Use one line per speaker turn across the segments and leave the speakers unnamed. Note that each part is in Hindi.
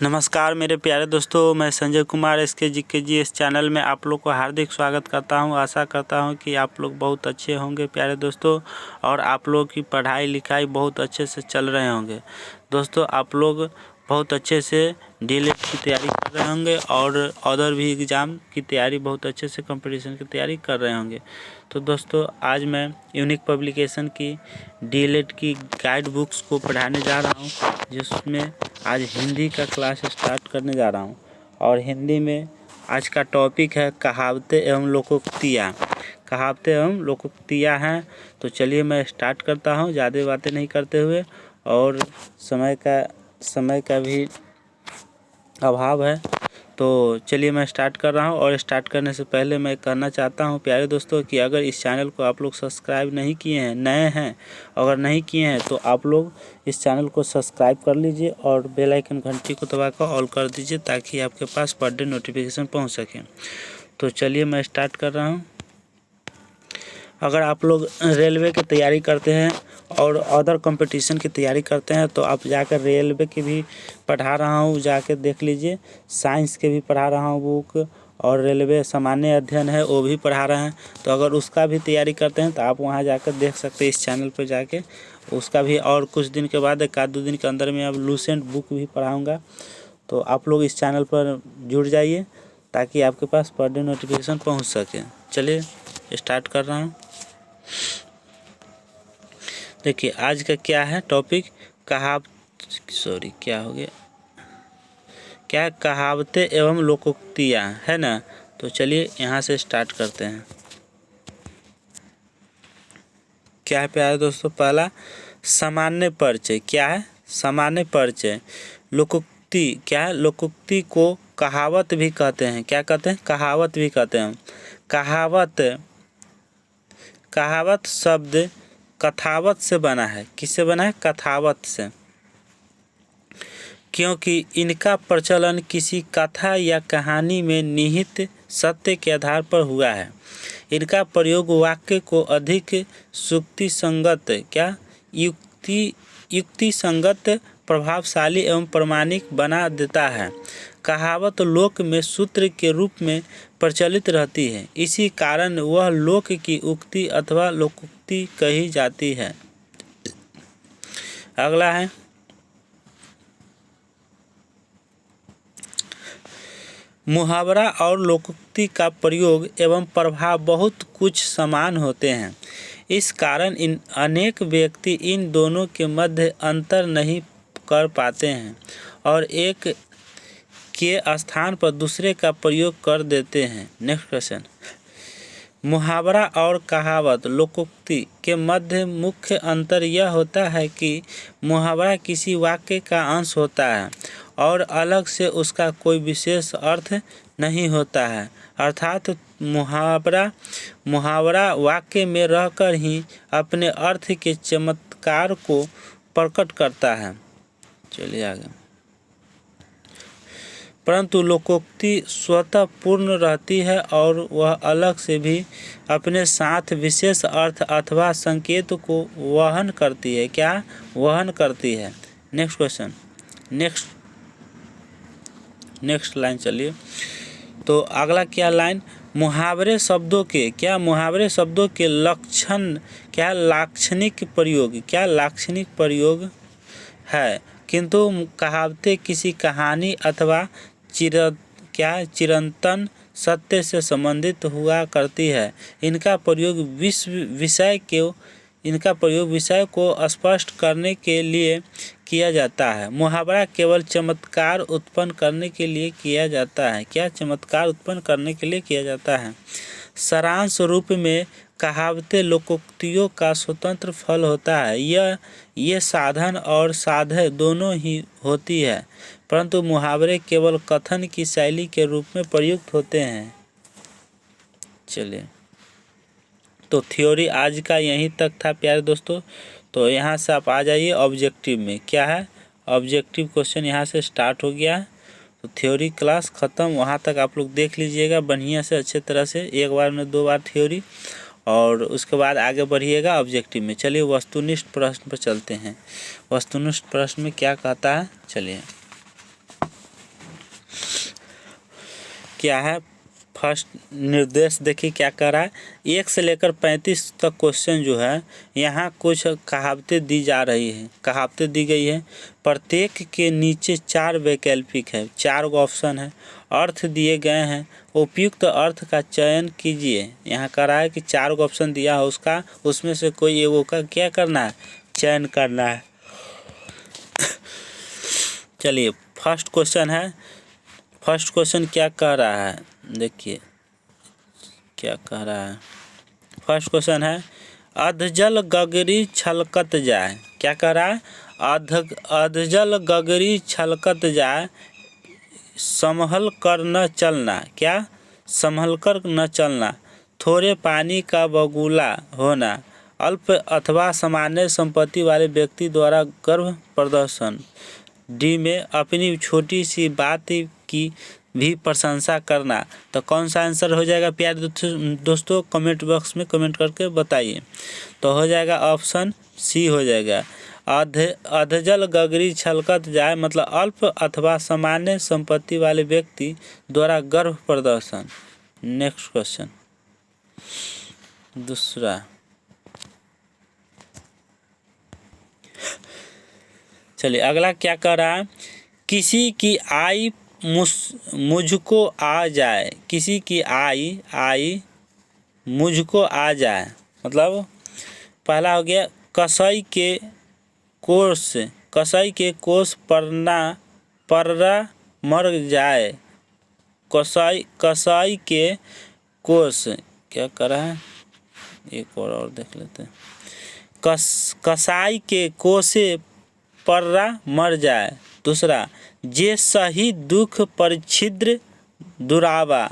नमस्कार मेरे प्यारे दोस्तों, मैं संजय कुमार SKGKG इस चैनल में आप लोग को हार्दिक स्वागत करता हूं। आशा करता हूं कि आप लोग बहुत अच्छे होंगे प्यारे दोस्तों, और आप लोग की पढ़ाई लिखाई बहुत अच्छे से चल रहे होंगे। दोस्तों आप लोग बहुत अच्छे से DLED की तैयारी कर रहे होंगे और अदर भी एग्ज़ाम की तैयारी बहुत अच्छे से कंपटीशन की तैयारी कर रहे होंगे। तो दोस्तों आज मैं यूनिक पब्लिकेशन की DLED की गाइड बुक्स को पढ़ाने जा रहा हूँ, जिसमें आज हिंदी का क्लास स्टार्ट करने जा रहा हूँ। और हिंदी में आज का टॉपिक है कहावतें एवं लोकोक्तियाँ। कहावतें एवं लोकोक्तियाँ हैं। तो चलिए मैं स्टार्ट करता हूँ ज़्यादा बातें नहीं करते हुए, और समय का भी अभाव है, तो चलिए मैं स्टार्ट कर रहा हूँ। और स्टार्ट करने से पहले मैं कहना चाहता हूँ प्यारे दोस्तों कि अगर इस चैनल को आप लोग सब्सक्राइब नहीं किए हैं, नए हैं, अगर नहीं किए हैं तो आप लोग इस चैनल को सब्सक्राइब कर लीजिए और बेल आइकन घंटी को दबाकर ऑल कर दीजिए, ताकि आपके पास पर डे नोटिफिकेशन पहुँच सके। तो चलिए मैं स्टार्ट कर रहा हूँ। अगर आप लोग रेलवे की तैयारी करते हैं और अदर कंपटीशन की तैयारी करते हैं तो आप जाकर रेलवे की भी पढ़ा रहा हूँ, जाकर देख लीजिए। साइंस के भी पढ़ा रहा हूँ बुक, और रेलवे सामान्य अध्ययन है वो भी पढ़ा रहे हैं। तो अगर उसका भी तैयारी करते हैं तो आप वहाँ जाकर देख सकते हैं, इस चैनल पर जाके उसका भी। और कुछ दिन के बाद, एक आध दो दिन के अंदर में अब लूसेंट बुक भी पढ़ाऊँगा। तो आप लोग इस चैनल पर जुड़ जाइए ताकि आपके पास पर डे नोटिफिकेशन पहुँच सके। चलिए स्टार्ट कर रहा हूँ। देखिए आज का क्या है टॉपिक, कहावतें एवं लोकोक्तियाँ है ना। तो चलिए यहाँ से स्टार्ट करते हैं। क्या है प्यारे दोस्तों, पहला सामान्य परिचय। क्या है? सामान्य परिचय। लोकोक्ति क्या है? लोकोक्ति को कहावत भी कहते हैं। क्या कहते हैं? कहावत भी कहते हैं। कहावत शब्द कथावत से बना है। किससे बना है? कथावत से, क्योंकि इनका प्रचलन किसी कथा या कहानी में निहित सत्य के आधार पर हुआ है। इनका प्रयोग वाक्य को अधिक युक्ति संगत, प्रभावशाली एवं प्रामाणिक बना देता है। कहावत लोक में सूत्र के रूप में प्रचलित रहती है, इसी कारण वह लोक की उक्ति अथवा लोकोक्ति कही जाती है। अगला है मुहावरा और लोकोक्ति का प्रयोग एवं प्रभाव बहुत कुछ समान होते हैं। इस कारण अनेक व्यक्ति इन दोनों के मध्य अंतर नहीं कर पाते हैं और एक के स्थान पर दूसरे का प्रयोग कर देते हैं। Next question. मुहावरा और कहावत लोकोक्ति के मध्य मुख्य अंतर यह होता है कि मुहावरा किसी वाक्य का अंश होता है और अलग से उसका कोई विशेष अर्थ नहीं होता है। अर्थात मुहावरा वाक्य में रहकर ही अपने अर्थ के चमत्कार को प्रकट करता है। चलिए आगे। परंतु लोकोक्ति स्वतः पूर्ण रहती है और वह अलग से भी अपने साथ विशेष अर्थ अथवा संकेत को वहन करती है। क्या वहन करती है? Next question. नेक्स्ट लाइन चलिए। तो अगला क्या लाइन, मुहावरे शब्दों के लक्षण क्या लाक्षणिक प्रयोग। क्या लाक्षणिक प्रयोग है, किंतु कहावतें किसी कहानी अथवा चिरंतन सत्य से संबंधित हुआ करती है। इनका प्रयोग विषय को स्पष्ट करने के लिए किया जाता है। मुहावरा केवल चमत्कार उत्पन्न करने के लिए किया जाता है। क्या चमत्कार उत्पन्न करने के लिए किया जाता है? सारांश रूप में कहावतें लोकोक्तियों का स्वतंत्र फल होता है। ये साधन और साध्य दोनों ही होती है, परंतु मुहावरे केवल कथन की शैली के रूप में प्रयुक्त होते हैं। चलिए, तो थ्योरी आज का यहीं तक था प्यारे दोस्तों। तो यहाँ से आप आ जाइए ऑब्जेक्टिव में। क्या है? ऑब्जेक्टिव क्वेश्चन यहाँ से स्टार्ट हो गया है। तो थ्योरी क्लास ख़त्म, वहाँ तक आप लोग देख लीजिएगा बढ़िया से, अच्छे तरह से, एक बार में 2 बार थ्योरी, और उसके बाद आगे बढ़िएगा ऑब्जेक्टिव में। चलिए वस्तुनिष्ठ प्रश्न पर चलते हैं। वस्तुनिष्ठ प्रश्न में क्या कहता है, चलिए। क्या है फर्स्ट निर्देश देखिए क्या कर रहा है। 1 से लेकर 35 तक क्वेश्चन जो है यहाँ कुछ कहावतें दी जा रही है, कहावतें दी गई है। प्रत्येक के नीचे 4 वैकल्पिक है, 4 ऑप्शन है, अर्थ दिए गए हैं, उपयुक्त अर्थ का चयन कीजिए। यहाँ कह रहा है कि 4 ऑप्शन दिया है उसका, उसमें से कोई एगो का क्या करना है, चयन करना है। चलिए फर्स्ट क्वेश्चन है, फर्स्ट क्वेश्चन क्या कह रहा है देखिए क्या कह रहा है। फर्स्ट क्वेश्चन है अधजल गगरी छलकत जाए। क्या कह रहा है, अधजल गगरी छलकत जाए, संभल कर न चलना। क्या, संभल कर न चलना, थोड़े पानी का बगुला होना, अल्प अथवा सामान्य संपत्ति वाले व्यक्ति द्वारा गर्व प्रदर्शन। डी में अपनी छोटी सी बात की भी प्रशंसा करना। तो कौन सा आंसर हो जाएगा प्यारे दोस्तों, कमेंट बॉक्स में कमेंट करके बताइए। तो हो जाएगा ऑप्शन सी हो जाएगा। अधजल गगरी छलकत जाए मतलब अल्प अथवा सामान्य संपत्ति वाले व्यक्ति द्वारा गर्व प्रदर्शन। नेक्स्ट क्वेश्चन दूसरा, चलिए अगला क्या कह रहा है, किसी की आई मुझको आ जाए। किसी की आई मुझको आ जाए मतलब पहला हो गया कसाई के कोस पर्रा मर जाए। कसाई के कोस क्या कर रहा है, एक और देख लेते हैं। कसाई के कोसे पर्रा मर जाए। दूसरा, जे सही दुख परिछिद्र दुरावा।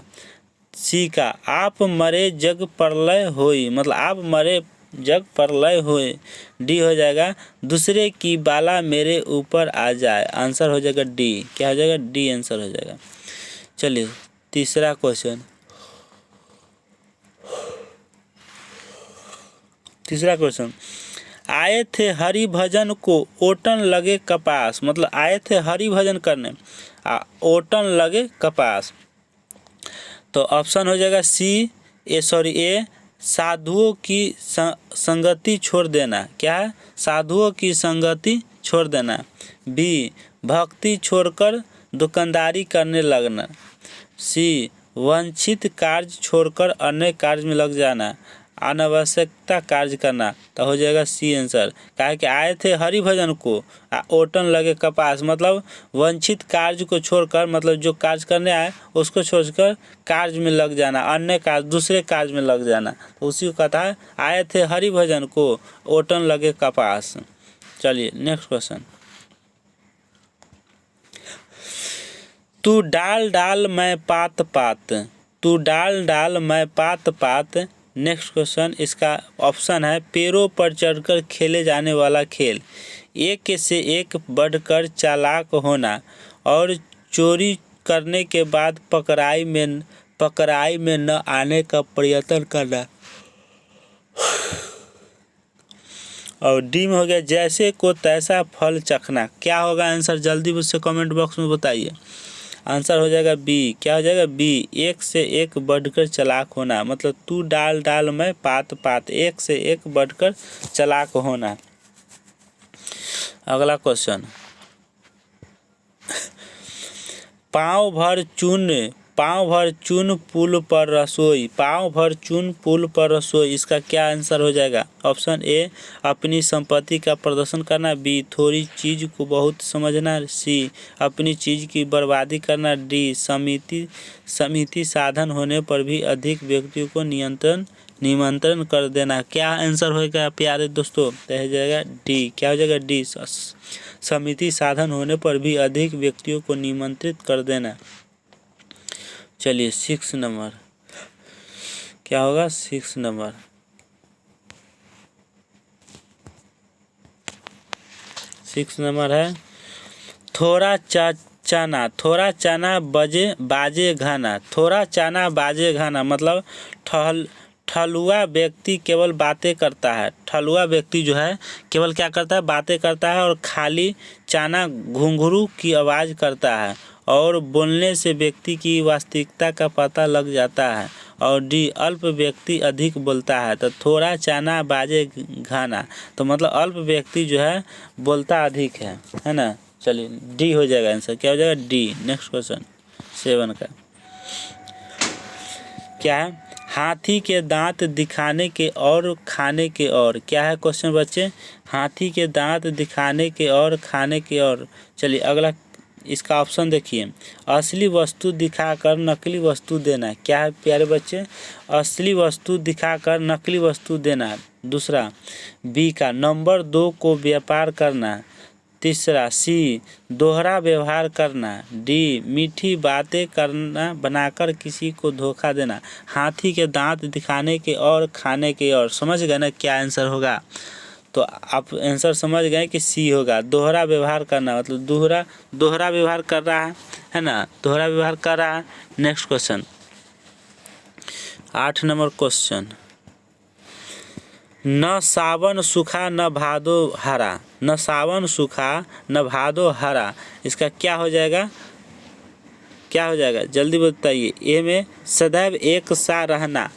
सी का आप मरे जग प्रलय होई मतलब आप मरे जग प्रलय होए। डी हो जाएगा दूसरे की बाला मेरे ऊपर आ जाए। आंसर हो जाएगा डी। क्या हो जाएगा, डी आंसर हो जाएगा। चलिए तीसरा क्वेश्चन, आए थे हरि भजन को ओटन लगे कपास मतलब आए थे हरि भजन करने, ओटन लगे कपास। तो ऑप्शन हो जाएगा ए साधुओं की संगति छोड़ देना। क्या है, साधुओं की संगति छोड़ देना। बी भक्ति छोड़कर दुकानदारी करने लगना। सी वांछित कार्य छोड़कर अन्य कार्य में लग जाना, अनावश्यकता कार्य करना। तो हो जाएगा सी आंसर। कहा कि आए थे हरि भजन को ओटन लगे कपास मतलब वांछित कार्य को छोड़कर मतलब जो कार्य करने आए उसको छोड़कर कार्य में लग जाना, अन्य कार्य दूसरे कार्य में लग जाना। तो उसी को कहता है आए थे हरि भजन को ओटन लगे कपास। चलिए नेक्स्ट क्वेश्चन, तू डाल डाल मैं पात पात। तू डाल डाल मैं पात पात। नेक्स्ट क्वेश्चन, इसका ऑप्शन है पेड़ों पर चढ़कर खेले जाने वाला खेल, एक से एक बढ़कर चालाक होना और चोरी करने के बाद पकड़ाई में न आने का प्रयत्न करना। और डी में हो गया जैसे को तैसा फल चखना। क्या होगा आंसर, जल्दी मुझसे कमेंट बॉक्स में बताइए। आंसर हो जाएगा बी। क्या हो जाएगा, बी एक से एक बढ़कर चालाक होना मतलब तू डाल डाल में पात पात, एक से एक बढ़कर चालाक होना। अगला क्वेश्चन, पाँव भर चून पुल पर रसोई। पाँव भर चून पुल पर रसोई, इसका क्या आंसर हो जाएगा। ऑप्शन ए अपनी संपत्ति का प्रदर्शन करना। बी थोड़ी चीज को बहुत समझना। सी अपनी चीज की बर्बादी करना। डी समिति साधन होने पर भी अधिक व्यक्तियों को निमंत्रण कर देना। क्या आंसर होगा प्यारे दोस्तों, तो हो जाएगा डी। क्या हो जाएगा, डी समिति साधन होने पर भी अधिक व्यक्तियों को निमंत्रित कर देना। चलिए 6 नंबर, क्या होगा 6 नंबर, है थोड़ा चाना बाजे घाना। थोड़ा चाना बाजे घाना मतलब ठलुआ व्यक्ति केवल बातें करता है। ठलुआ व्यक्ति जो है केवल क्या करता है, बातें करता है और खाली चाना घुंघरू की आवाज़ करता है और बोलने से व्यक्ति की वास्तविकता का पता लग जाता है। और डी अल्प व्यक्ति अधिक बोलता है। तो थोड़ा चाना बाजे घाना, तो मतलब अल्प व्यक्ति जो है बोलता अधिक है ना। चलिए डी हो जाएगा आंसर, क्या हो जाएगा डी। नेक्स्ट क्वेश्चन 7 का क्या है, हाथी के दांत दिखाने के और खाने के और, क्या है क्वेश्चन बच्चे, हाथी के दांत दिखाने के और खाने के और। चलिए अगला इसका ऑप्शन देखिए, असली वस्तु दिखाकर नकली वस्तु देना, क्या है प्यारे बच्चे, असली वस्तु दिखाकर नकली वस्तु देना। दूसरा बी का नंबर 2 को व्यापार करना। तीसरा सी दोहरा व्यवहार करना। डी मीठी बातें करना बनाकर किसी को धोखा देना। हाथी के दांत दिखाने के और खाने के और, समझ गए ना क्या आंसर होगा। तो आप आंसर समझ गए कि सी होगा, दोहरा व्यवहार करना, मतलब दोहरा व्यवहार कर रहा है ना, दोहरा व्यवहार कर रहा है। नेक्स्ट क्वेश्चन 8 नंबर क्वेश्चन, न सावन सूखा न भादो हरा, न सावन सूखा न भादो हरा, इसका क्या हो जाएगा, क्या हो जाएगा जल्दी बताइए। ए में सदैव एक सा रहना,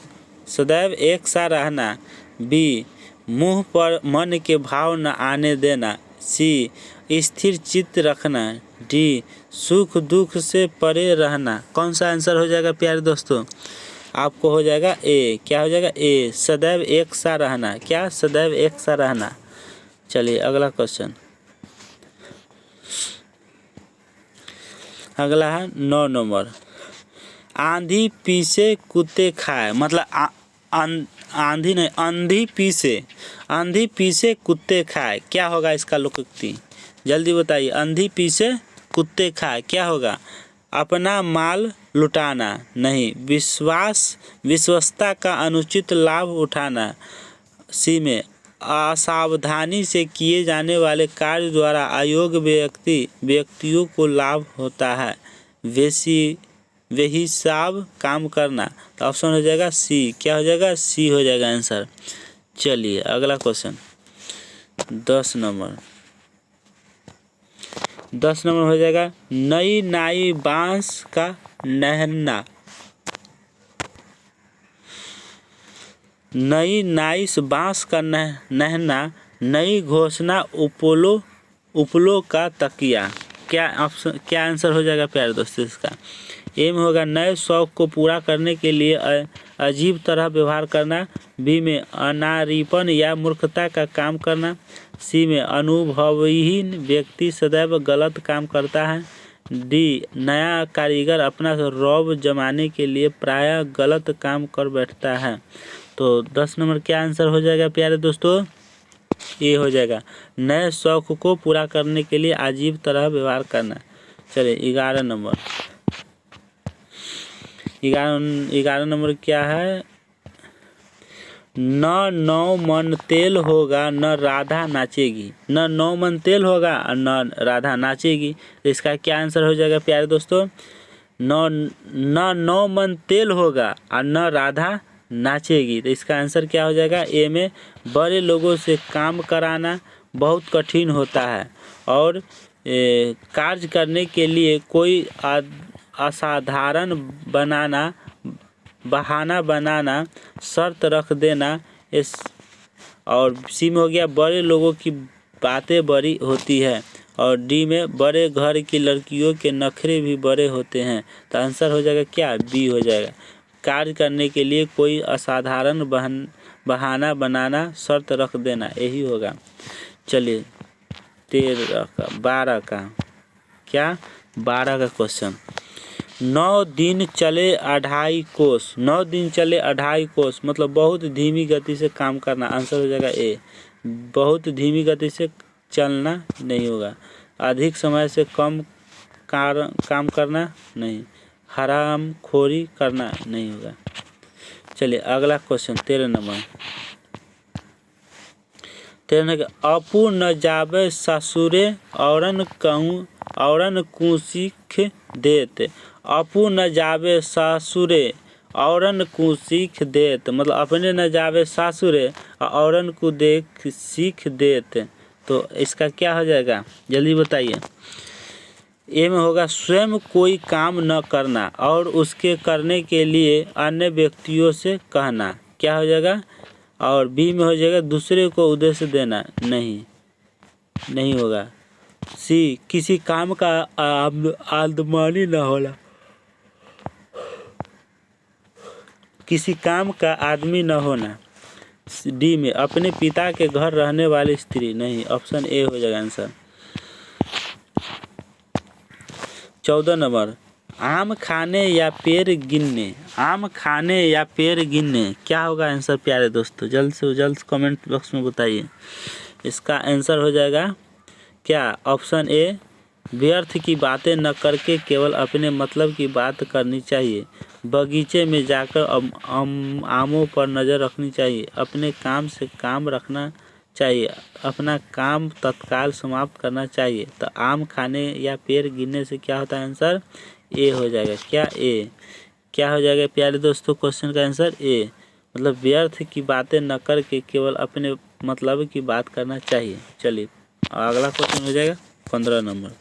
सदैव एक सा रहना। बी मुंह पर मन के भाव न आने देना। सी स्थिर चित्त रखना। डी सुख दुख से परे रहना। कौन सा आंसर हो जाएगा प्यारे दोस्तों, आपको हो जाएगा ए, क्या हो जाएगा ए, सदैव एक सा रहना, क्या सदैव एक सा रहना। चलिए अगला क्वेश्चन, अगला है 9 नंबर, आंधी पीसे कुत्ते खाए, मतलब आंधी नहीं, आंधी पीसे कुत्ते खाए, क्या होगा इसका लोकोक्ति, जल्दी बताइए। आंधी पीसे कुत्ते खाए क्या होगा, अपना माल लुटाना नहीं, विश्वसता का अनुचित लाभ उठाना। सी में असावधानी से किए जाने वाले कार्य द्वारा अयोग्य व्यक्तियों को लाभ होता है। बेहिसाब काम करना, तो ऑप्शन हो जाएगा सी, क्या हो जाएगा सी हो जाएगा आंसर। चलिए अगला क्वेश्चन 10 नंबर, 10 नंबर हो जाएगा, नई नाई बांस का नहना, नई नाइस बांस का नहना, नई घोषणा उपलो का तकिया, क्या ऑप्शन, क्या आंसर हो जाएगा प्यारे दोस्तों इसका। ए में होगा नए शौक को पूरा करने के लिए अजीब तरह व्यवहार करना। बी में अनारीपन या मूर्खता का काम करना। सी में अनुभवहीन व्यक्ति सदैव गलत काम करता है। डी नया कारीगर अपना रौब जमाने के लिए प्रायः गलत काम कर बैठता है। तो 10 नंबर क्या आंसर हो जाएगा प्यारे दोस्तों, ये हो जाएगा नए शौक को पूरा करने के लिए अजीब तरह व्यवहार करना। चलिए 11 नंबर, 11 नंबर क्या है, न 9 मन तेल होगा न राधा नाचेगी, न 9 मन तेल होगा और न राधा नाचेगी, तो इसका क्या आंसर हो जाएगा प्यारे दोस्तों, न 9 मन तेल होगा और न राधा नाचेगी, तो इसका आंसर क्या हो जाएगा। ए में बड़े लोगों से काम कराना बहुत कठिन होता है और कार्य करने के लिए कोई असाधारण बहाना बनाना, शर्त रख देना। इस और सी में हो गया बड़े लोगों की बातें बड़ी होती है। और डी में बड़े घर की लड़कियों के नखरे भी बड़े होते हैं, तो आंसर हो जाएगा क्या बी हो जाएगा, कार्य करने के लिए कोई असाधारण बहाना बनाना, शर्त रख देना, यही होगा। चलिए 12 का क्या, 12 का क्वेश्चन, 9 दिन चले 2.5 कोस, 9 दिन चले 2.5 कोस, मतलब बहुत धीमी गति से काम करना, आंसर हो जाएगा ए, बहुत धीमी गति से चलना नहीं होगा। अधिक समय से कम काम करना नहीं, हराम खोरी करना नहीं होगा। चलिए अगला क्वेश्चन 13 नंबर, 13 नंबर, अपू न जाबे ससुरे औरन कु सीख देत, अपू न जाबे ससुरे औरन को सीख देत, मतलब अपने न जाबे सासुरे औरन को देख सीख देत, तो इसका क्या हो जाएगा जल्दी बताइए। ए में होगा स्वयं कोई काम न करना और उसके करने के लिए अन्य व्यक्तियों से कहना, क्या हो जाएगा। और बी में हो जाएगा दूसरे को उद्देश्य देना, नहीं होगा। सी किसी काम का आदमानी न होना, किसी काम का आदमी न होना। डी में अपने पिता के घर रहने वाली स्त्री, नहीं, ऑप्शन ए हो जाएगा आंसर। 14 नंबर, आम खाने या पेड़ गिनने, आम खाने या पेड़ गिनने, क्या होगा आंसर प्यारे दोस्तों, जल्द से जल्द कमेंट बॉक्स में बताइए। इसका आंसर हो जाएगा क्या, ऑप्शन ए, व्यर्थ की बातें न करके केवल अपने मतलब की बात करनी चाहिए, बगीचे में जाकर आमों पर नज़र रखनी चाहिए, अपने काम से काम रखना चाहिए, अपना काम तत्काल समाप्त करना चाहिए। तो आम खाने या पेड़ गिनने से क्या होता है आंसर, ए हो जाएगा। क्या ए, क्या हो जाएगा प्यारे दोस्तों, क्वेश्चन का आंसर ए, मतलब व्यर्थ की बातें न करके केवल अपने मतलब की बात करना चाहिए। चलिए अगला क्वेश्चन हो जाएगा 15 नंबर।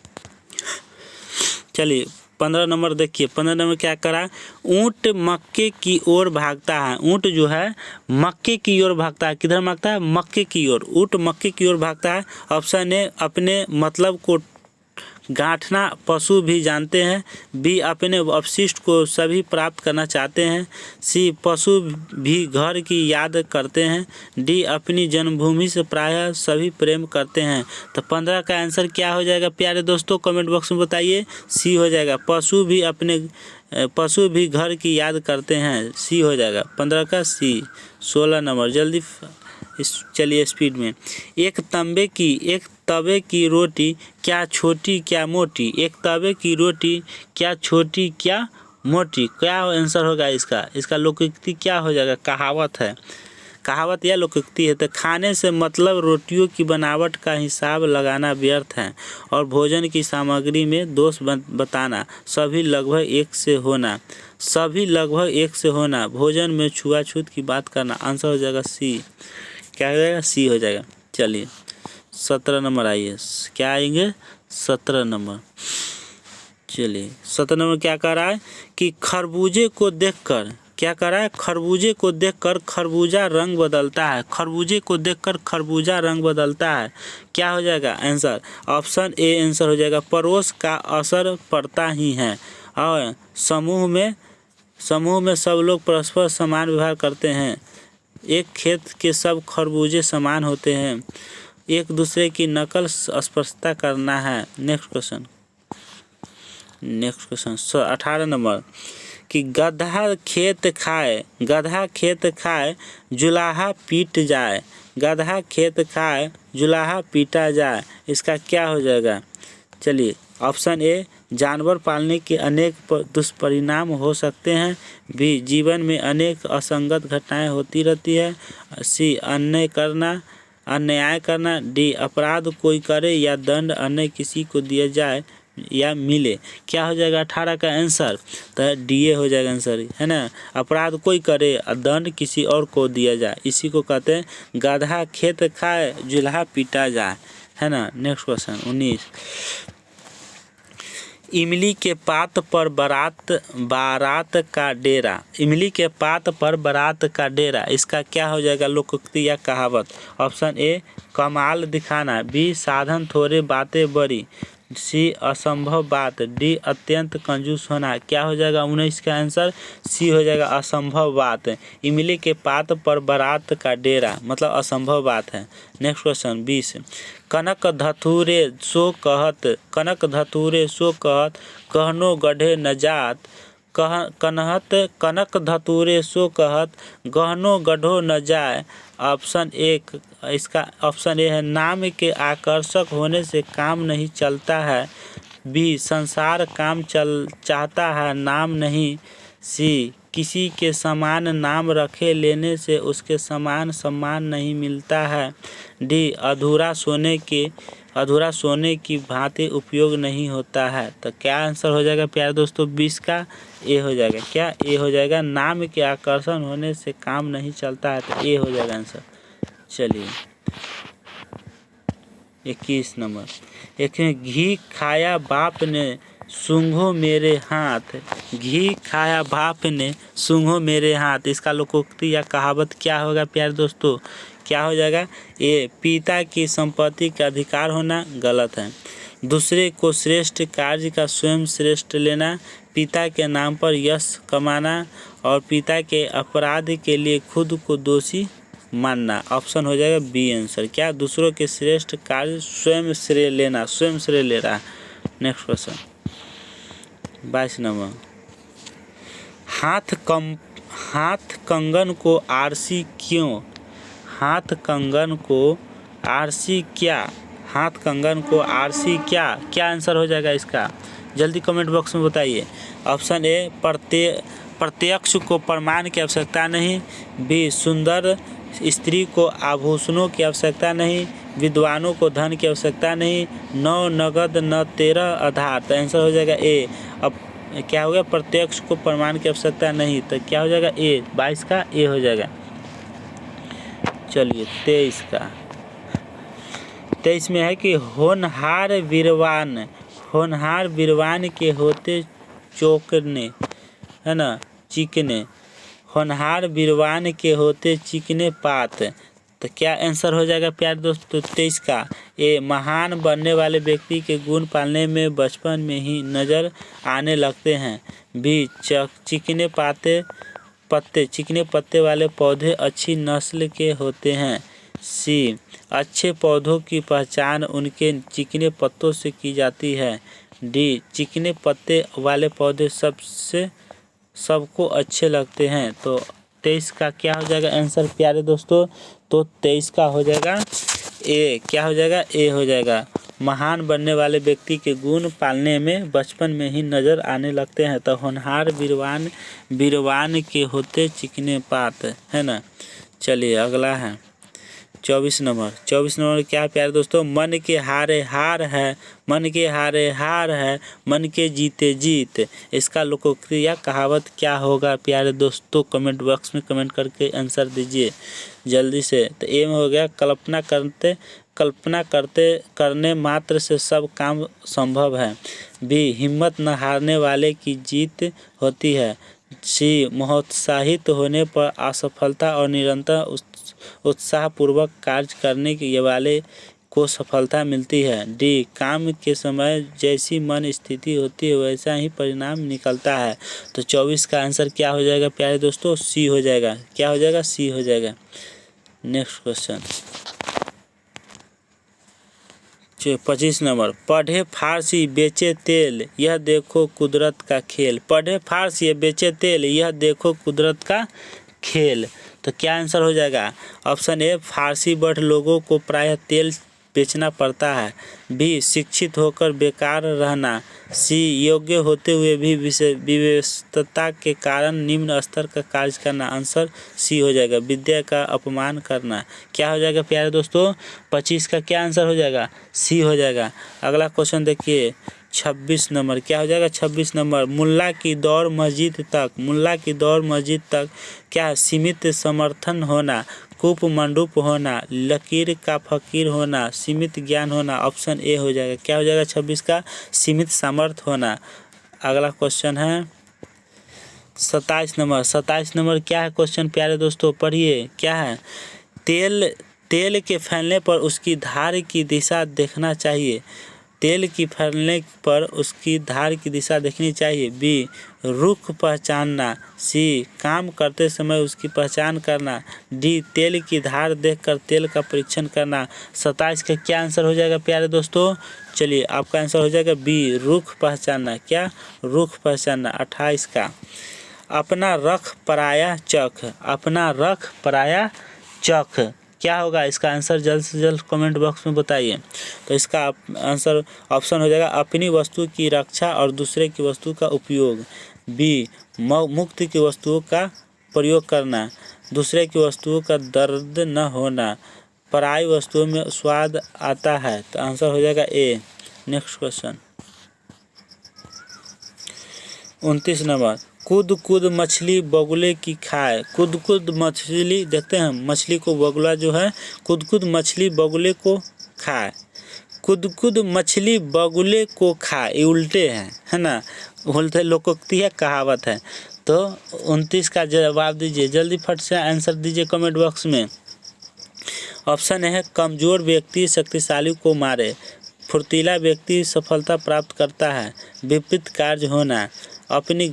चलिए 15 नंबर देखिए, 15 नंबर क्या करा, ऊँट मक्के की ओर भागता है। ऊँट जो है मक्के की ओर भागता है, किधर भागता है, मक्के की ओर, ऊँट मक्के की ओर भागता है। ऑप्शन ए, अपने मतलब को गांठना पशु भी जानते हैं, बी, अपने अपशिष्ट को सभी प्राप्त करना चाहते हैं, सी, पशु भी घर की याद करते हैं, डी, अपनी जन्मभूमि से प्रायः सभी प्रेम करते हैं। तो 15 का आंसर क्या हो जाएगा प्यारे दोस्तों, कमेंट बॉक्स में बताइए। सी हो जाएगा, पशु भी घर की याद करते हैं, सी हो जाएगा 15 का सी। 16 नंबर, जल्दी चलिए स्पीड में, एक तवे की रोटी क्या छोटी क्या मोटी, एक तवे की रोटी क्या छोटी क्या मोटी, क्या आंसर होगा इसका लोकोक्ति क्या हो जाएगा, कहावत है, कहावत या लोकोक्ति है। तो खाने से मतलब रोटियों की बनावट का हिसाब लगाना व्यर्थ है और भोजन की सामग्री में दोष बताना, सभी लगभग एक से होना, भोजन में छुआछूत की बात करना, आंसर हो जाएगा सी। क्या हो जाएगा, सी हो जाएगा। चलिए 17 नंबर आइए, क्या आएंगे 17 नंबर। चलिए 17 नंबर क्या कर रहा है कि खरबूजे को देखकर, क्या कर रहा है, खरबूजे को देखकर खरबूजा रंग बदलता है, खरबूजे को देखकर खरबूजा रंग बदलता है, क्या हो जाएगा आंसर, ऑप्शन ए आंसर हो जाएगा, पड़ोस का असर पड़ता ही है और समूह में सब लोग परस्पर समान व्यवहार करते हैं, एक खेत के सब खरबूजे समान होते हैं, एक दूसरे की नकल स्पष्टता करना है। नेक्स्ट क्वेश्चन 18 नंबर कि गधा खेत खाए जुलाहा पीट जाए, गधा खेत खाए जुलाहा पीटा जाए, इसका क्या हो जाएगा। चलिए ऑप्शन ए, जानवर पालने के अनेक दुष्परिणाम हो सकते हैं, बी, जीवन में अनेक असंगत घटनाएं होती रहती है, सी, अन्याय करना, डी, अपराध कोई करे या दंड अन्य किसी को दिया जाए या मिले, क्या हो जाएगा 18 का आंसर, तो डी ए हो जाएगा आंसर, है ना, अपराध कोई करे और दंड किसी और को दिया जाए, इसी को कहते हैं गधा खेत खाए जुलाहा पीटा जाए, है ना। नेक्स्ट क्वेश्चन 19, इमली के पात पर बारात का डेरा, इमली के पात पर बारात का डेरा, इसका क्या हो जाएगा लोकोक्ति या कहावत। ऑप्शन ए, कमाल दिखाना, बी, साधन थोड़े बातें बड़ी, सी, असंभव बात, डी, अत्यंत कंजूस होना, क्या हो जाएगा 19 का आंसर, सी हो जाएगा असंभव बात। इमली के पात पर बारात का डेरा मतलब असंभव बात है। नेक्स्ट क्वेश्चन 20, कनक धतूरे सो कहत कहनो गढ़े न जात, कनक धतूरे सो कहत गहनो गढ़ो न जाए, ऑप्शन ए, इसका ऑप्शन ए है, नाम के आकर्षक होने से काम नहीं चलता है, बी, संसार काम चाहता है नाम नहीं, सी, किसी के समान नाम रखे लेने से उसके समान सम्मान नहीं मिलता है, डी, अधूरा सोने की भांति उपयोग नहीं होता है। तो क्या आंसर हो जाएगा प्यारे दोस्तों 20 का, ए हो जाएगा, क्या ए हो जाएगा, नाम के आकर्षण होने से काम नहीं चलता है, तो ए हो जाएगा आंसर। चलिए 21 नंबर। एक है घी खाया बाप ने सूंघो मेरे हाथ। घी खाया बाप ने सूंघो मेरे हाथ, इसका लोकोक्ति या कहावत क्या होगा प्यारे दोस्तों? क्या हो जाएगा? ए पिता की संपत्ति का अधिकार होना, गलत है। दूसरे को श्रेष्ठ कार्य का स्वयं श्रेष्ठ लेना, पिता के नाम पर यश कमाना और पिता के अपराध के लिए खुद को दोषी मानना। ऑप्शन हो जाएगा बी आंसर। क्या? दूसरों के श्रेष्ठ कार्य स्वयं श्रेय लेना, स्वयं श्रेय ले रहा है। Next question 22 number. हाथ कंगन को आरसी क्यों? हाथ कंगन को आरसी क्या? हाथ कंगन को आरसी क्या? क्या आंसर हो जाएगा इसका? जल्दी कमेंट बॉक्स में बताइए। ऑप्शन ए प्रत्यक्ष को प्रमाण की आवश्यकता नहीं, बी सुंदर स्त्री को आभूषणों की आवश्यकता नहीं, विद्वानों को धन की आवश्यकता नहीं, न नगद न तेरह आधार। तो आंसर हो जाएगा ए। अब क्या हो गया? प्रत्यक्ष को प्रमाण की आवश्यकता नहीं, तो क्या हो जाएगा? ए। 22 का ए हो जाएगा। चलिए 23 का। 23 में है कि होनहार वीरवान के होते चौकने, है ना, चिकने। होनहार वीरवान के होते चिकने पात। तो क्या आंसर हो जाएगा प्यारे दोस्तों 23 का? ए महान बनने वाले व्यक्ति के गुण पालने में बचपन में ही नज़र आने लगते हैं। बी चिकने पत्ते वाले पौधे अच्छी नस्ल के होते हैं। सी अच्छे पौधों की पहचान उनके चिकने पत्तों से की जाती है। डी चिकने पत्ते वाले पौधे सबको अच्छे लगते हैं। तो 23 का क्या हो जाएगा आंसर प्यारे दोस्तों? तो 23 का हो जाएगा ए। क्या हो जाएगा? ए हो जाएगा। महान बनने वाले व्यक्ति के गुण पालने में बचपन में ही नज़र आने लगते हैं। तो होनहार वीरवान के होते चिकने पात, है ना। चलिए अगला है 24 नंबर। 24 नंबर क्या है प्यारे दोस्तों? मन के हारे हार है, मन के हारे हार है, मन के जीते जीत। इसका लोकोक्ति या कहावत क्या होगा प्यारे दोस्तों? कमेंट बॉक्स में कमेंट करके आंसर दीजिए जल्दी से। तो ए में हो गया कल्पना करने मात्र से सब काम संभव है। बी हिम्मत न हारने वाले की जीत होती है। सी महोत्साहित होने पर असफलता और निरंतर उत्साहपूर्वक कार्य करने के वाले को सफलता मिलती है। डी काम के समय जैसी मन स्थिति होती है वैसा ही परिणाम निकलता है। तो 24 का आंसर क्या हो जाएगा प्यारे दोस्तों? सी हो जाएगा। क्या हो जाएगा? सी हो जाएगा। Next question 25 number. पढ़े फारसी बेचे तेल, यह देखो कुदरत का खेल। पढ़े फारसी बेचे तेल, यह देखो कुदरत का खेल। तो क्या आंसर हो जाएगा? ऑप्शन ए फारसी बढ़ लोगों को प्रायः तेल बेचना पड़ता है। बी शिक्षित होकर बेकार रहना। सी योग्य होते हुए भी विवशता के कारण निम्न स्तर का कार्य करना। आंसर सी हो जाएगा, विद्या का अपमान करना। क्या हो जाएगा प्यारे दोस्तों? 25 का क्या आंसर हो जाएगा? सी हो जाएगा। अगला क्वेश्चन देखिए 26 नंबर। क्या हो जाएगा? 26 नंबर। मुल्ला की दौड़ मस्जिद तक क्या सीमित समर्थन होना, कूप मंडूप होना, लकीर का फकीर होना, सीमित ज्ञान होना। ऑप्शन ए हो जाएगा। क्या हो जाएगा 26 का? सीमित सामर्थ्य होना। अगला क्वेश्चन है 27 नंबर। 27 नंबर क्या है क्वेश्चन प्यारे दोस्तों? पढ़िए क्या है? तेल के फैलने पर उसकी धार की दिशा देखना चाहिए। तेल की फैलने पर उसकी धार की दिशा देखनी चाहिए। बी रुख पहचानना। सी काम करते समय उसकी पहचान करना। डी तेल की धार देखकर तेल का परीक्षण करना। 27 का क्या आंसर हो जाएगा प्यारे दोस्तों? चलिए आपका आंसर हो जाएगा बी रुख पहचानना। क्या? रुख पहचानना। 28 का अपना रख पराया चख, अपना रख पराया चख। क्या होगा इसका आंसर? जल्द से जल्द कमेंट बॉक्स में बताइए। तो इसका आंसर ऑप्शन हो जाएगा अपनी वस्तु की रक्षा और दूसरे की वस्तु का उपयोग। बी मुक्त की वस्तुओं का प्रयोग करना, दूसरे की वस्तुओं का दर्द न होना, पराई वस्तुओं में स्वाद आता है। तो आंसर हो जाएगा ए। Next question 29 number. कूद मछली बगुले की खाए। कूद मछली, देखते हैं मछली को बगुला जो है, कूद मछली बगुले को खाए। कुद मछली बगुले को खा, ये उल्टे हैं, है ना, उल्टे लोकोक्ति है, कहावत है। तो 29 का जवाब दीजिए, जल्दी फट से आंसर दीजिए कमेंट बॉक्स में। ऑप्शन है कमज़ोर व्यक्ति शक्तिशाली को मारे, फुर्तीला व्यक्ति सफलता प्राप्त करता है, विपरीत कार्य होना, अपनी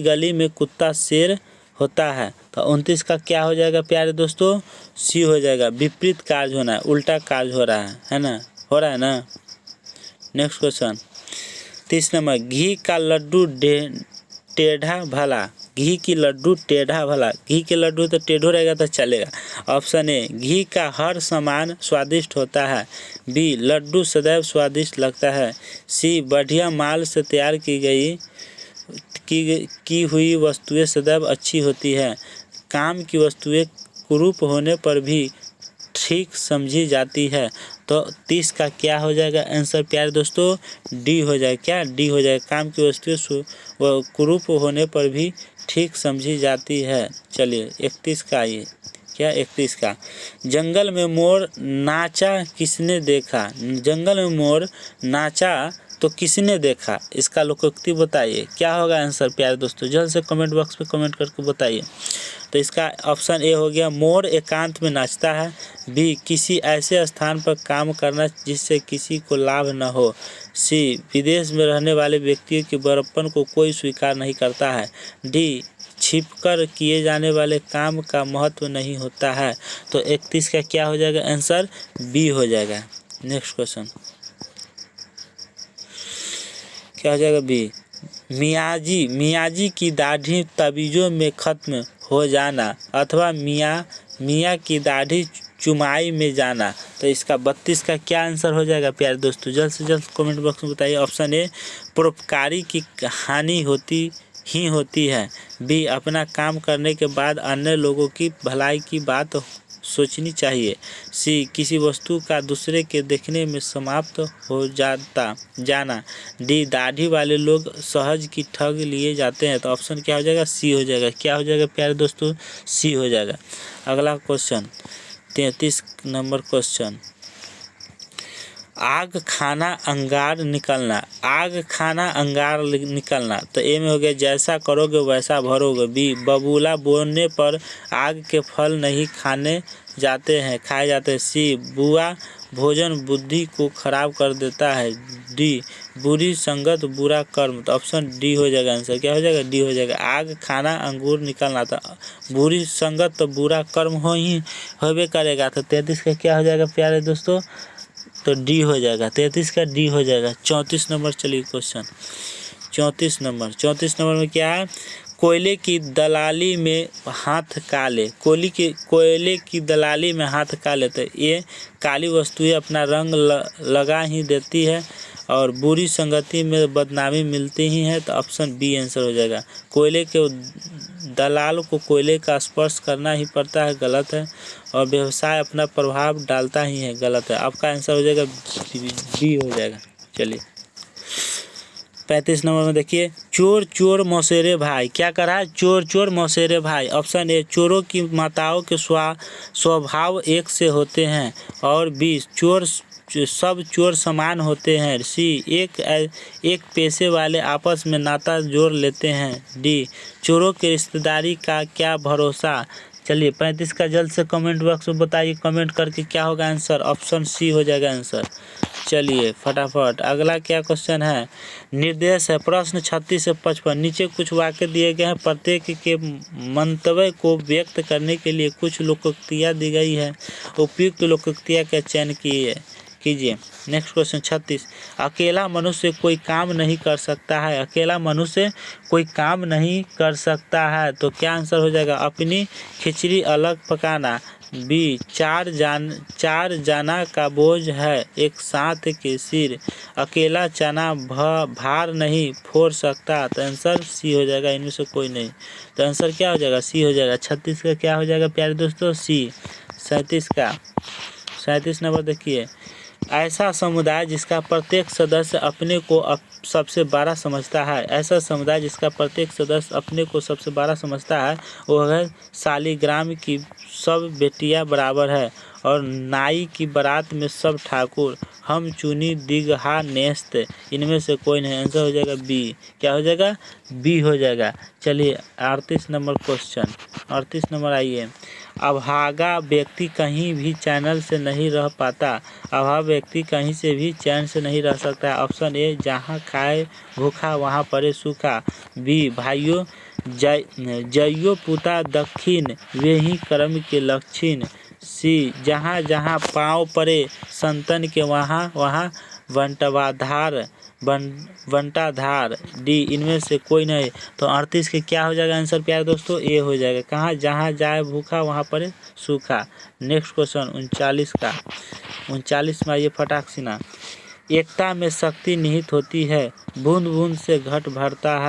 गली में कुत्ता शेर होता है। तो 29 का क्या हो जाएगा प्यारे दोस्तों? सी हो जाएगा, विपरीत कार्य होना, उल्टा कार्य हो रहा है ना, हो रहा है ना। नेक्स्ट क्वेश्चन 30 नंबर, घी का लड्डू टेढ़ा भला, घी की लड्डू टेढ़ा भला, घी के लड्डू तो टेढ़ो रहेगा तो चलेगा। ऑप्शन ए घी का हर सामान स्वादिष्ट होता है, बी लड्डू सदैव स्वादिष्ट लगता है, सी बढ़िया माल से तैयार की हुई वस्तुएं सदैव अच्छी होती है, काम की वस्तुएं कुरूप होने पर भी ठीक समझी जाती है। तो 30 का क्या हो जाएगा आंसर प्यारे दोस्तों? डी हो जाएगा। क्या डी हो जाएगा? काम की वस्तुएं कुरूप होने पर भी ठीक समझी जाती है। चलिए 31 का, ये क्या 31 का, जंगल में मोर नाचा किसने देखा, जंगल में मोर नाचा तो किसने देखा, इसका लोकोक्ति बताइए। क्या होगा आंसर प्यारे दोस्तों? जल्द से कमेंट बॉक्स में कमेंट करके बताइए। तो इसका ऑप्शन ए हो गया, मोर एकांत में नाचता है, बी किसी ऐसे स्थान पर काम करना जिससे किसी को लाभ न हो, सी विदेश में रहने वाले व्यक्तियों के बड़प्पन को कोई स्वीकार नहीं करता है, डी छिपकर किए जाने वाले काम का महत्व नहीं होता है। तो 31 का क्या हो जाएगा आंसर? बी हो जाएगा। नेक्स्ट क्वेश्चन क्या हो जाएगा? बी, मियाजी की दाढ़ी तवीज़ों में ख़त्म हो जाना, अथवा मियाँ की दाढ़ी चुमाई में जाना। तो इसका 32 का क्या आंसर हो जाएगा प्यारे दोस्तों? जल्द से जल्द कमेंट बॉक्स में बताइए। ऑप्शन ए परोपकारी की हानि होती है, बी अपना काम करने के बाद अन्य लोगों की भलाई की बात सोचनी चाहिए, सी किसी वस्तु का दूसरे के देखने में समाप्त हो जाना, डी दाढ़ी वाले लोग सहज की ठग लिए जाते हैं। तो ऑप्शन क्या हो जाएगा? सी हो जाएगा। क्या हो जाएगा प्यारे दोस्तों? सी हो जाएगा। अगला क्वेश्चन 33 नंबर क्वेश्चन, आग खाना अंगार निकलना, आग खाना अंगार निकलना। तो ए में हो गया जैसा करोगे वैसा भरोगे, बी बबूला बोने पर आग के फल नहीं खाए जाते हैं, सी बुआ भोजन बुद्धि को खराब कर देता है, डी बुरी संगत बुरा कर्म। तो ऑप्शन डी हो जाएगा आंसर। क्या हो जाएगा? डी हो जाएगा। आग खाना अंगूर निकलना, तो बुरी संगत तो बुरा कर्म होबे करेगा। तो 33 का क्या हो जाएगा प्यारे दोस्तों? तो डी हो जाएगा। 33 का डी हो जाएगा। 34 नंबर चलिए क्वेश्चन 34 नंबर में क्या है? कोयले की दलाली में हाथ काले, कोयले की दलाली में हाथ काले। तो ये काली वस्तुएं अपना रंग लगा ही देती है और बुरी संगति में बदनामी मिलती ही है। तो ऑप्शन बी आंसर हो जाएगा। कोयले के दलाल को कोयले का स्पर्श करना ही पड़ता है, गलत है, और व्यवसाय अपना प्रभाव डालता ही है, गलत है। आपका आंसर हो जाएगा बी हो जाएगा। चलिए 35 नंबर में देखिए, चोर मौसेरे भाई, क्या कर रहा है? चोर मौसेरे भाई। ऑप्शन ए चोरों की माताओं के स्वभाव एक से होते हैं, और बी सब चोर समान होते हैं, सी एक पेशे वाले आपस में नाता जोड़ लेते हैं, डी चोरों के रिश्तेदारी का क्या भरोसा। चलिए 35 का जल्द से कमेंट बॉक्स में बताइए, कमेंट करके क्या होगा आंसर? ऑप्शन सी हो जाएगा आंसर। चलिए फटाफट अगला क्या क्वेश्चन है? निर्देश है प्रश्न 36 से 55। नीचे कुछ वाक्य दिए गए हैं, प्रत्येक के मंतव्य को व्यक्त करने के लिए कुछ लोकोक्तियाँ दी गई है, उपयुक्त लोकोक्तियाँ का चयन कीजिए। नेक्स्ट क्वेश्चन 36, अकेला मनुष्य कोई काम नहीं कर सकता है, अकेला मनुष्य कोई काम नहीं कर सकता है। तो क्या आंसर हो जाएगा? अपनी खिचड़ी अलग पकाना, बी चार जाना का बोझ है एक साथ के सिर, अकेला चना भार नहीं फोड़ सकता। तो आंसर सी हो जाएगा, इनमें से कोई नहीं। तो आंसर क्या हो जाएगा? सी हो जाएगा। 36 का क्या हो जाएगा प्यारे दोस्तों? सी। 37 नंबर देखिए, ऐसा समुदाय जिसका प्रत्येक सदस्य अपने को सबसे बड़ा समझता है, ऐसा समुदाय जिसका प्रत्येक सदस्य अपने को सबसे बड़ा समझता है, वो है शालिग्राम की सब बेटियां बराबर है, और नाई की बारात में सब ठाकुर, हम चुनी दीघा नेस्त, इनमें से कोई नहीं। आंसर हो जाएगा बी। क्या हो जाएगा? बी हो जाएगा। चलिए 38 नंबर क्वेश्चन, 38 नंबर आइए। अभागा व्यक्ति कहीं भी चैनल से नहीं रह पाता। अभागा व्यक्ति कहीं से भी चैन से नहीं रह सकता। ऑप्शन ए, जहाँ खाए भूखा वहाँ पड़े सूखा। बी, भाइयों जइयो पुता दक्षिण, वे ही कर्म के लक्षण। सी, जहाँ जहाँ पाँव पड़े संतन के वहाँ वहाँ बंटाधार। डी, इनमें से कोई नहीं। तो 38 के क्या हो जाएगा आंसर प्यारे दोस्तों? ए हो जाएगा। कहाँ? जहाँ जाए भूखा वहाँ पड़े सूखा। नेक्स्ट क्वेश्चन 39 का, 39 में आइए फटाक सिना। एकता में शक्ति निहित होती है, बूंद बूंद से घट भरता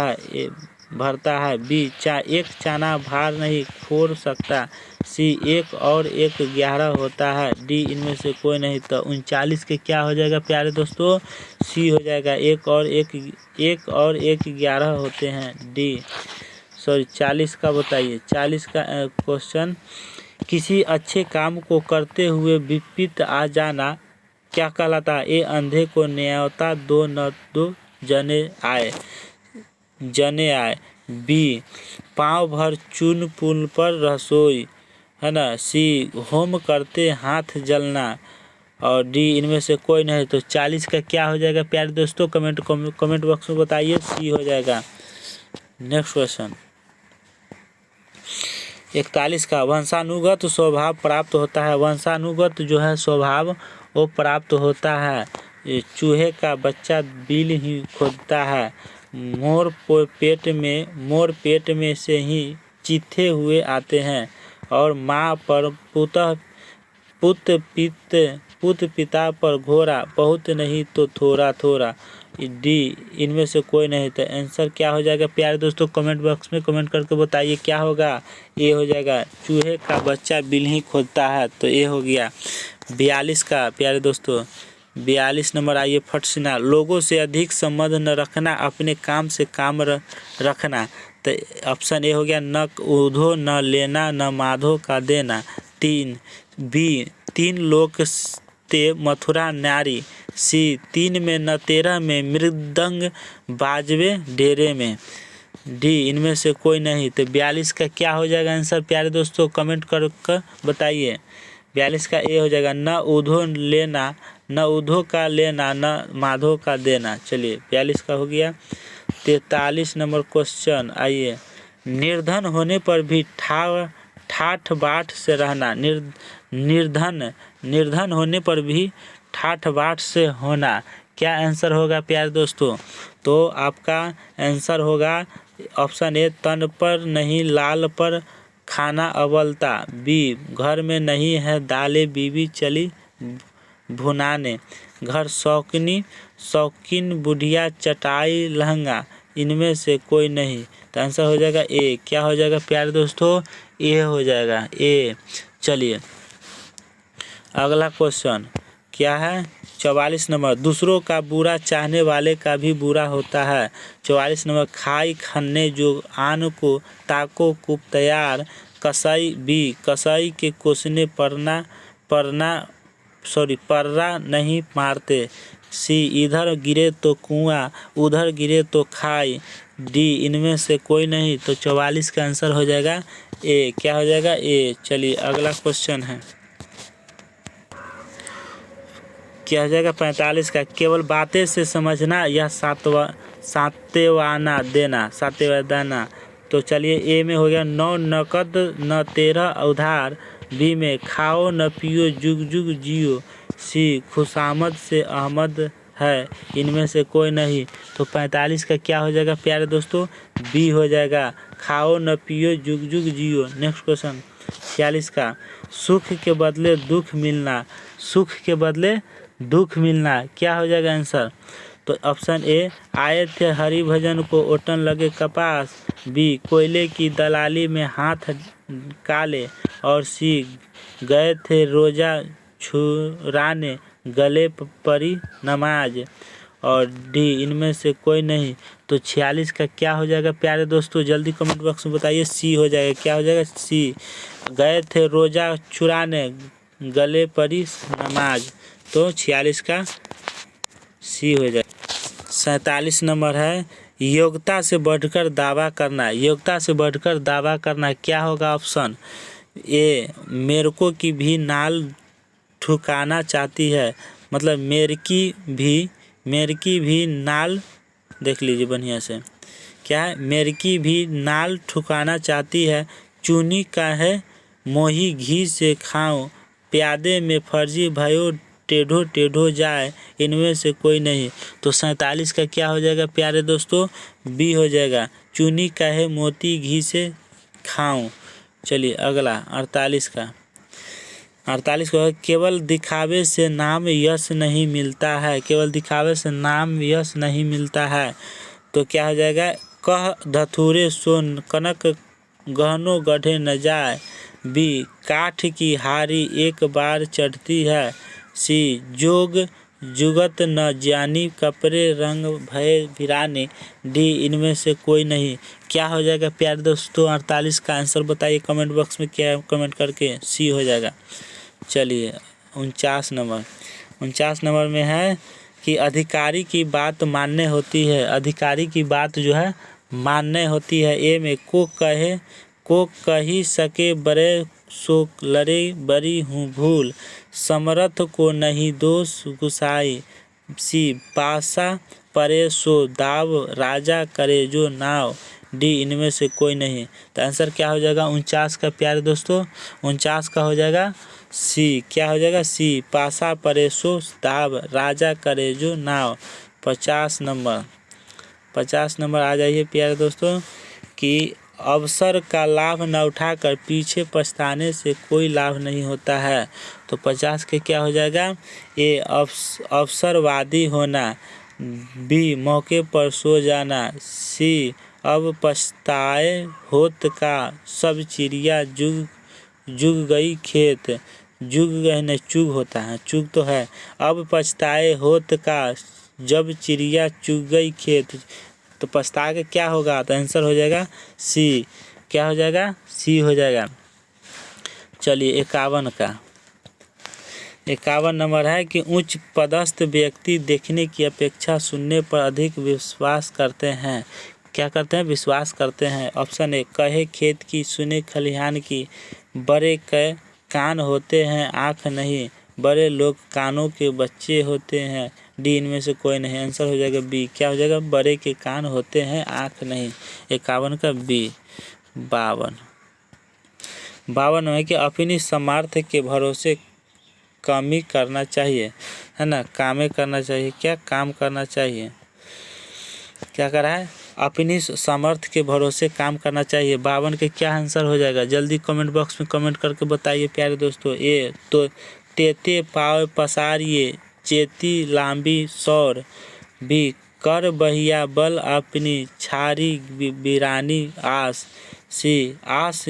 है। बी, एक चाना भार नहीं फोड़ सकता। सी, एक और एक 11 होता है। डी, इनमें से कोई नहीं। तो 39 के क्या हो जाएगा प्यारे दोस्तों? सी हो जाएगा। एक और एक 11 होते हैं। डी, सॉरी 40 का बताइए। 40 का क्वेश्चन, किसी अच्छे काम को करते हुए विपत्ति आ जाना क्या कहलाता है? ए, अंधे को न्योता दो न दो जने आए। बी, पाँव भर चून पुल पर रसोई, है ना। सी, होम करते हाथ जलना। और डी, इनमें से कोई नहीं। तो 40 का क्या हो जाएगा प्यारे दोस्तों? कमेंट बॉक्स में बताइए। सी हो जाएगा। नेक्स्ट क्वेश्चन 41 का, वंशानुगत स्वभाव प्राप्त होता है। वंशानुगत जो है स्वभाव वो प्राप्त होता है। चूहे का बच्चा बिल ही खोदता है। मोर पेट में से ही चीथे हुए आते हैं। और माँ पर पुत पिता पर घोड़ा, बहुत नहीं तो थोड़ा थोड़ा। डी, इनमें से कोई नहीं। तो आंसर क्या हो जाएगा प्यारे दोस्तों? कमेंट बॉक्स में कमेंट करके बताइए क्या होगा। ए हो जाएगा। चूहे का बच्चा बिल ही खोदता है। तो ए हो गया। 42 का प्यारे दोस्तों, 42 नंबर आइए फट सिना। लोगों से अधिक संबंध न रखना, अपने काम से काम रखना। तो ऑप्शन ए हो गया, न उधो न लेना न माधो का देना। 3, बी, 3 लोग ते मथुरा नारी। सी, 3 में न 13 में मृदंग बाजवे डेरे में। डी, इनमें से कोई नहीं। तो 42 का क्या हो जाएगा आंसर प्यारे दोस्तों? कमेंट कर बताइए। 42 का ए हो जाएगा, न उधो का लेना न माधो का देना। चलिए 42 का हो गया। 43 नंबर क्वेश्चन आइए। निर्धन होने पर भी ठाठ बाट से रहना। निर्धन होने पर भी ठाठ बाट से होना। क्या आंसर होगा प्यारे दोस्तों? तो आपका आंसर होगा ऑप्शन ए, तन पर नहीं लाल पर खाना अवलता। बी, घर में नहीं है दालें बीवी चली भुनाने। घर शौकीन बुढ़िया चटाई लहंगा। इनमें से कोई नहीं। तो आंसर हो जाएगा ए। क्या हो जाएगा प्यारे दोस्तों? ए हो जाएगा। ए। चलिए अगला क्वेश्चन क्या है? 44 नंबर, दूसरों का बुरा चाहने वाले का भी बुरा होता है। 44 नंबर, खाई खन्ने जो आन को ताको कुप तैयार। कसाई के कोसने पर्रा नहीं मारते। सी, इधर गिरे तो कुआं उधर गिरे तो खाई। डी, इनमें से कोई नहीं। तो 44 का आंसर हो जाएगा ए। क्या हो जाएगा? ए। चलिए अगला क्वेश्चन है, क्या हो जाएगा? 45 का, केवल बातें से समझना या सातेवाना देना। तो चलिए ए में हो गया, 9 नकद न 13 उधार। बी में, खाओ न पियो जुग जुग जियो। सी, खुशामद से अहमद है। इनमें से कोई नहीं। तो 45 का क्या हो जाएगा प्यारे दोस्तों? बी हो जाएगा। खाओ न पियो जुग जुग जियो। नेक्स्ट क्वेश्चन 46 का, सुख के बदले दुख मिलना। क्या हो जाएगा आंसर? तो ऑप्शन ए, आए थे हरि भजन को ओटन लगे कपास। बी, कोयले की दलाली में हाथ काले। और सी, गए थे रोजा छुराने गले परी नमाज। और डी, इनमें से कोई नहीं। तो 46 का क्या हो जाएगा प्यारे दोस्तों? जल्दी कमेंट बॉक्स में बताइए। सी हो जाएगा। क्या हो जाएगा? सी, गए थे रोजा चुराने गले परी नमाज, तो 46 का सी हो जाए। 47 नंबर है योग्यता से बढ़कर दावा करना। योग्यता से बढ़कर दावा करना क्या होगा? ऑप्शन ए मेरको की भी नाल ठुकाना चाहती है, मतलब मेरकी भी नाल, देख लीजिए बढ़िया से, क्या है? मेरकी भी नाल ठुकाना चाहती है, चुनी का है मोही घी से खाऊं, प्यादे में फर्जी भयो टेढ़ो टेढ़ो जाए, इनमें से कोई नहीं। तो 47 का क्या हो जाएगा प्यारे दोस्तों? बी हो जाएगा, चुनी का है मोती घी से खाऊं। चलिए अगला 48 का। 48 को केवल दिखावे से नाम यश नहीं मिलता है। केवल दिखावे से नाम यश नहीं मिलता है, तो क्या हो जाएगा? कह धथुरे सोन कनक गहनो गढ़े न जाए। बी काठ की हारी एक बार चढ़ती है। सी जोग जुगत न जानी कपड़े रंग भय भिराने। डी इनमें से कोई नहीं। क्या हो जाएगा प्यारे दोस्तों? 48 का आंसर बताइए कमेंट बॉक्स में, क्या कमेंट करके। सी हो जाएगा। चलिए 49 नंबर में है कि अधिकारी की बात मानने होती है। अधिकारी की बात जो है मानने होती है। ए में को कही सके बड़े सो लड़े बरी हूँ भूल, समर्थ को नहीं दोष गुसाई। सी पासा परे सो दाव राजा करे जो नाव। डी इनमें से कोई नहीं। तो आंसर क्या हो जाएगा 49 का प्यारे दोस्तों? 49 का हो जाएगा सी। क्या हो जाएगा? सी पासा परे सो दाव राजा करे जो नाव। 50 नंबर आ जाइए प्यारे दोस्तों कि अवसर का लाभ न उठाकर पीछे पछताने से कोई लाभ नहीं होता है। तो 50 के क्या हो जाएगा? ए अवसरवादी होना। बी मौके पर सो जाना। सी अब पछताए होत का सब चिड़िया जुग गई खेत। जुग गए न चुग होता है, चुग तो है। अब पछताए होत का जब चिड़िया चुग गई खेत, तो पछता के क्या होगा? तो आंसर हो जाएगा सी। क्या हो जाएगा? सी हो जाएगा। चलिए 51 नंबर है कि उच्च पदस्थ व्यक्ति देखने की अपेक्षा सुनने पर अधिक विश्वास करते हैं। क्या करते हैं? विश्वास करते हैं। ऑप्शन ए कहे खेत की सुने खलिहान की, बड़े के कान होते हैं आँख नहीं, बड़े लोग कानों के बच्चे होते हैं। डी इनमें से कोई नहीं। आंसर हो जाएगा बी। क्या हो जाएगा? बड़े के कान होते हैं आँख नहीं। 51 का बी। 52 है कि अपनी सामर्थ्य के भरोसे काम ही करना चाहिए, है ना? कामें करना चाहिए। क्या काम करना चाहिए? क्या कर रहा है? अपनी सामर्थ्य के भरोसे काम करना चाहिए। 52 के क्या आंसर हो जाएगा? जल्दी कमेंट बॉक्स में कमेंट करके बताइए प्यारे दोस्तों। ए तो तेते पाव पसारिए चेती लांबी सौर। बी कर बहिया बल अपनी छारी बिरानी आस। सी आस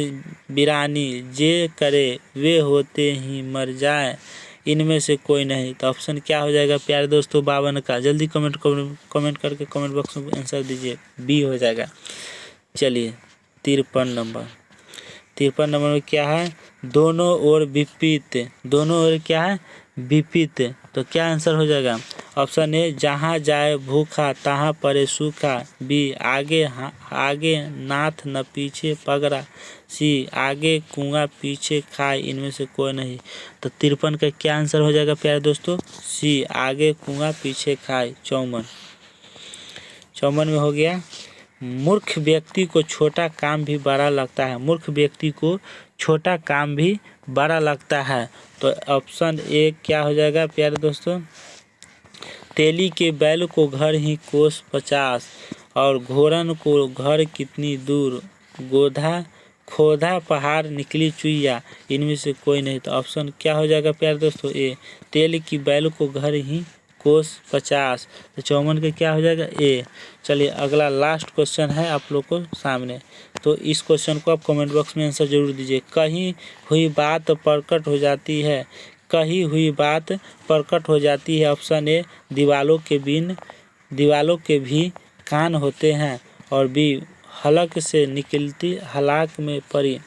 बिरानी जे करे वे होते ही मर जाए, इनमें से कोई नहीं। तो ऑप्शन क्या हो जाएगा प्यारे दोस्तों 52 का? जल्दी कमेंट करके कमेंट बॉक्स में आंसर दीजिए। बी हो जाएगा। चलिए 53 नंबर में क्या है? दोनों ओर विपरीत। दोनों ओर क्या है? विपरीत। तो क्या आंसर हो जाएगा? ऑप्शन ए जहाँ जाए भूखा तहाँ परे सूखा। बी आगे नाथ न पीछे पगड़ा। सी आगे कुआं पीछे खाए, इनमें से कोई नहीं। तो 53 का क्या आंसर हो जाएगा प्यारे दोस्तों? सी आगे कुआं पीछे खाए। 54 में हो गया मूर्ख व्यक्ति को छोटा काम भी बड़ा लगता है। मूर्ख व्यक्ति को छोटा काम भी बड़ा लगता है। तो ऑप्शन ए क्या हो जाएगा प्यारे दोस्तों? तेली के बैल को घर ही कोस 50, और घोड़न को घर कितनी दूर, खोदा पहाड़ निकली चुईया, इनमें से कोई नहीं। तो ऑप्शन क्या हो जाएगा प्यारे दोस्तों? ए तेल की बैल को घर ही कोस 50। तो 54 के क्या हो जाएगा? ए। चलिए अगला लास्ट क्वेश्चन है आप लोग को सामने, तो इस क्वेश्चन को आप कमेंट बॉक्स में आंसर जरूर दीजिए। कही हुई बात प्रकट हो जाती है। कही हुई बात प्रकट हो जाती है। ऑप्शन ए दीवालों के भी कान होते हैं। और बी हलक से निकलती हलाक में पड़ी,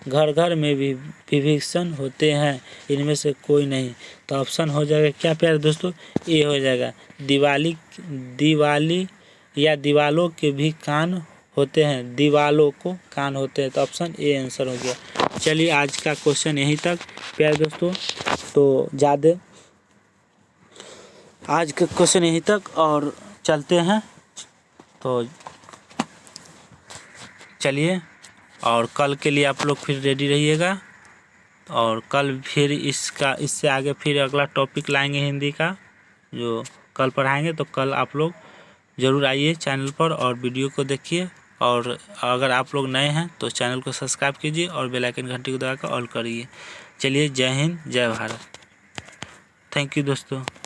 घर घर में भी विभीषण होते हैं, इनमें से कोई नहीं। तो ऑप्शन हो जाएगा क्या प्यारे दोस्तों, ए हो जाएगा। दिवाली या दीवालों के भी कान होते हैं, दीवालों को कान होते हैं। तो ऑप्शन ए आंसर हो गया। चलिए आज का क्वेश्चन यहीं तक प्यारे दोस्तों, तो ज़्यादा आज का क्वेश्चन यहीं तक और चलते हैं। तो चलिए, और कल के लिए आप लोग फिर रेडी रहिएगा, और कल फिर इससे आगे फिर अगला टॉपिक लाएंगे हिंदी का, जो कल पढ़ाएंगे। तो कल आप लोग ज़रूर आइए चैनल पर और वीडियो को देखिए, और अगर आप लोग नए हैं तो चैनल को सब्सक्राइब कीजिए और बेल आइकन घंटी को दबाकर ऑल करिए। चलिए, जय हिंद, जय भारत। थैंक यू दोस्तों।